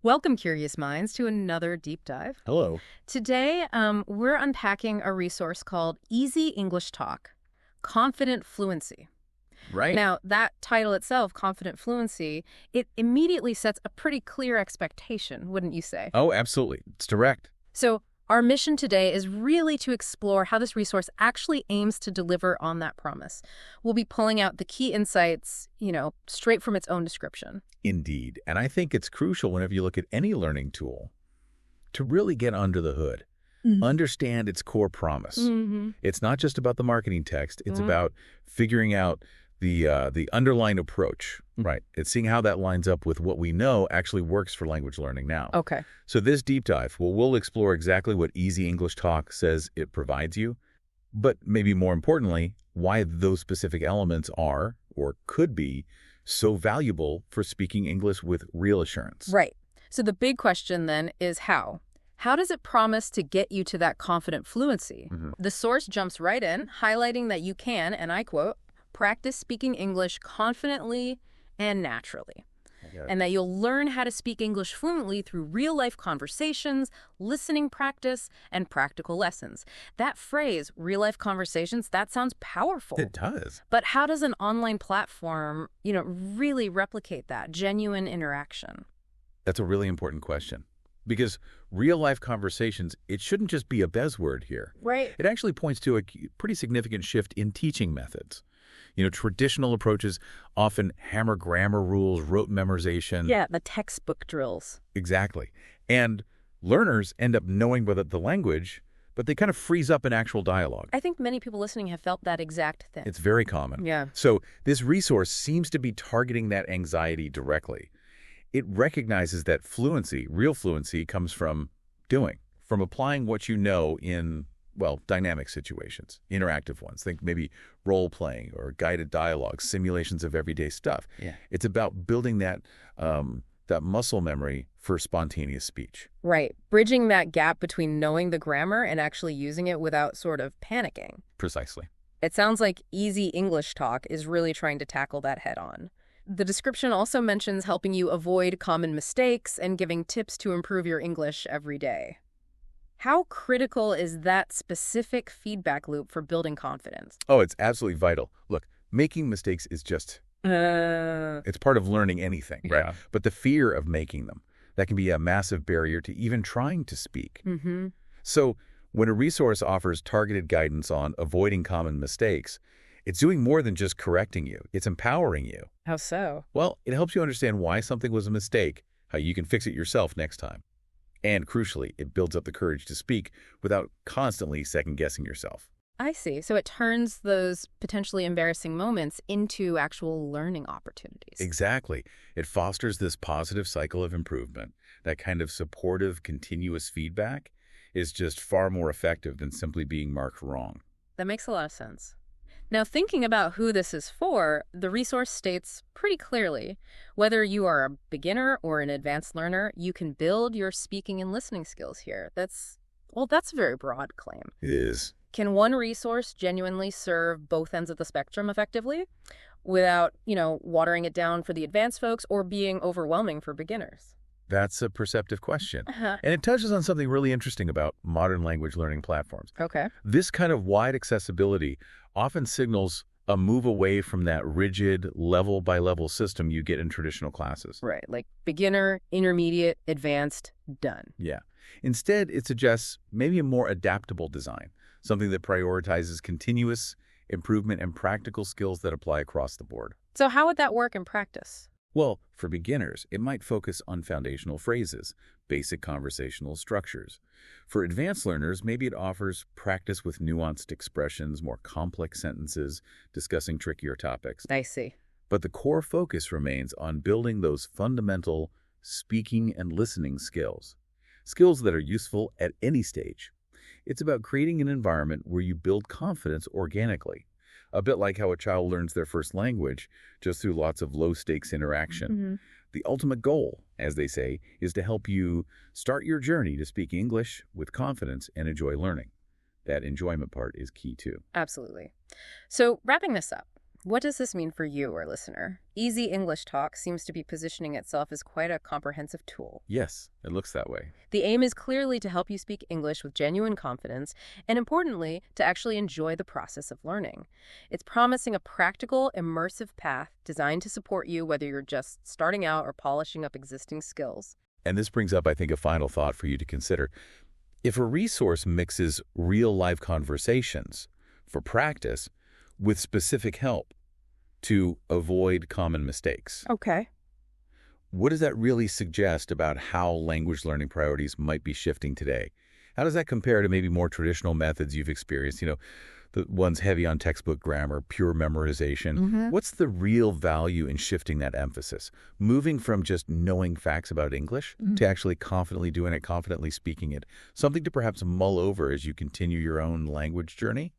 Welcome, Curious Minds, to another deep dive. Hello. Today, we're unpacking a resource called Easy English Talk, Confident Fluency. Right. Now, that title itself, Confident Fluency, it immediately sets a pretty clear expectation, wouldn't you say? Oh, absolutely. It's direct. So our mission today is really to explore how this resource actually aims to deliver on that promise. We'll be pulling out the key insights, straight from its own description. Indeed. And I think it's crucial whenever you look at any learning tool to really get under the hood, understand its core promise. Mm-hmm. It's not just about the marketing text. It's Mhm. about figuring out the underlying approach, right? It's seeing how that lines up with what we know actually works for language learning now. Okay. So this deep dive, we'll explore exactly what Easy English Talk says it provides you, but maybe more importantly, why those specific elements are or could be so valuable for speaking English with real assurance. Right. So the big question then is how? How does it promise to get you to that confident fluency? Mhm. The source jumps right in, highlighting that you can, and I quote, practice speaking English confidently and naturally, and that you'll learn how to speak English fluently through real-life conversations, listening practice, and practical lessons. That phrase, real-life conversations, that sounds powerful. It does. But how does an online platform, really replicate that genuine interaction? That's a really important question. Because real-life conversations, it shouldn't just be a buzzword here. Right. It actually points to a pretty significant shift in teaching methods. Traditional approaches often hammer grammar rules, rote memorization. Yeah, the textbook drills. Exactly. And learners end up knowing the language, but they kind of freeze up in actual dialogue. I think many people listening have felt that exact thing. It's very common. Yeah. So this resource seems to be targeting that anxiety directly. It recognizes that fluency, real fluency, comes from doing, from applying what you know in, dynamic situations, interactive ones. Think maybe role-playing or guided dialogue, simulations of everyday stuff. Yeah. It's about building that muscle memory for spontaneous speech. Right. Bridging that gap between knowing the grammar and actually using it without sort of panicking. Precisely. It sounds like Easy English Talk is really trying to tackle that head on. The description also mentions helping you avoid common mistakes and giving tips to improve your English every day. How critical is that specific feedback loop for building confidence? Oh, it's absolutely vital. Look, making mistakes is just, it's part of learning anything, right? Yeah. But the fear of making them, that can be a massive barrier to even trying to speak. Mm-hmm. So when a resource offers targeted guidance on avoiding common mistakes, it's doing more than just correcting you. It's empowering you. How so? Well, it helps you understand why something was a mistake, how you can fix it yourself next time. And crucially, it builds up the courage to speak without constantly second-guessing yourself. I see. So it turns those potentially embarrassing moments into actual learning opportunities. Exactly. It fosters this positive cycle of improvement. That kind of supportive, continuous feedback is just far more effective than simply being marked wrong. That makes a lot of sense. Now, thinking about who this is for, the resource states pretty clearly, whether you are a beginner or an advanced learner, you can build your speaking and listening skills here. That's a very broad claim. It is. Can one resource genuinely serve both ends of the spectrum effectively without, watering it down for the advanced folks or being overwhelming for beginners? That's a perceptive question. Uh-huh. And it touches on something really interesting about modern language learning platforms. Okay. This kind of wide accessibility often signals a move away from that rigid, level-by-level system you get in traditional classes. Right, like beginner, intermediate, advanced, done. Yeah. Instead, it suggests maybe a more adaptable design, something that prioritizes continuous improvement and practical skills that apply across the board. So how would that work in practice? Well, for beginners, it might focus on foundational phrases, basic conversational structures. For advanced learners, maybe it offers practice with nuanced expressions, more complex sentences, discussing trickier topics. I see. But the core focus remains on building those fundamental speaking and listening skills that are useful at any stage. It's about creating an environment where you build confidence organically, a bit like how a child learns their first language, just through lots of low-stakes interaction. Mm-hmm. The ultimate goal, as they say, is to help you start your journey to speak English with confidence and enjoy learning. That enjoyment part is key too. Absolutely. So wrapping this up, What does this mean for you, our listener? Easy English Talk seems to be positioning itself as quite a comprehensive tool. Yes, it looks that way. The aim is clearly to help you speak English with genuine confidence and, importantly, to actually enjoy the process of learning. It's promising a practical, immersive path designed to support you whether you're just starting out or polishing up existing skills. And this brings up, I think, a final thought for you to consider. If a resource mixes real-life conversations for practice with specific help to avoid common mistakes, Okay. what does that really suggest about how language learning priorities might be shifting today? How does that compare to maybe more traditional methods you've experienced, the ones heavy on textbook grammar, pure memorization? What's the real value in shifting that emphasis, moving from just knowing facts about English to actually confidently doing it, confidently speaking it, something to perhaps mull over as you continue your own language journey?